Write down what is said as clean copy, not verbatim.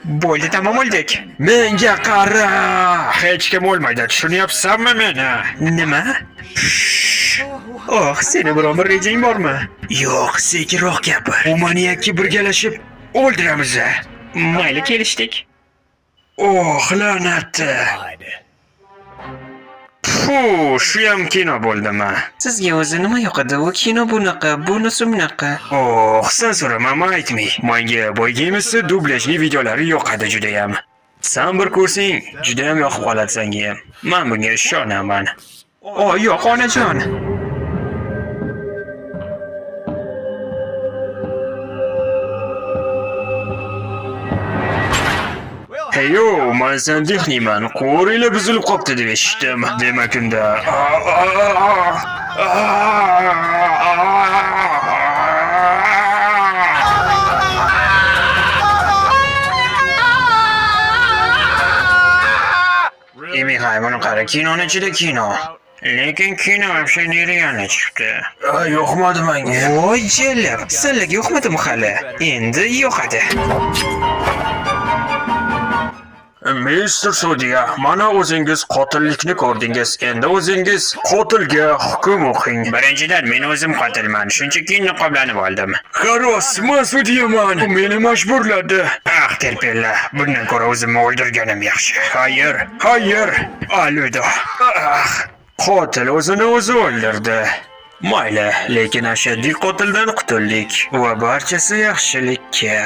Bo'ldi, tamom o'ldik. Menga qara. Hech kim o'lmaydi, tushunyapsanmi meni? Nima? Oh, seni biron bir rejang bormi? Yo'q, sekinroq gapir. U maniakni birgalashib o'ldiramiz. Mayli, kelishdik. Oh, la'nati. Fu, shu ham kino bo'ldimi? Sizga o'zi nima yoqadi? U kino bunaqa, bunisi bunaqa. Oh, sen so'ramam aytmay. Menga boyga dublyajli videolari yoqadi juda ham. Sen bir ko'rsang, juda ham yoqib qoladi senga ham. Men bunga ishonaman. Oh, yo'q, onajon. Heyo, men sen texniman. Qo'ringlar buzilib qopti deb eshitdim. Demak unda. Mixay, buni qara, kinoni ichida kino. Lekin kino obsheniriyani chiqdi. Yo'qmadi menga. Voy jellab, sizlarga yo'qmadimi hali? Endi yo'qadi. Mr. Sudya, mana o'zingiz qotillikni ko'rdingiz. Endi o'zingiz qotilga hukm o'qing. Birinchidan, men o'zim qotilman, shunchaki niqoblanib oldim. Xaros, men sudyaman. U meni majburladi. Ah, terpilla, bundan ko'ra o'zimni o'ldirganim yaxshi. Hayır. Aludo. Qotil o'zini o'zi o'ldirdi. Mayli, lekin ashaddiy qotildan qutuldik va barchasi yaxshilikka.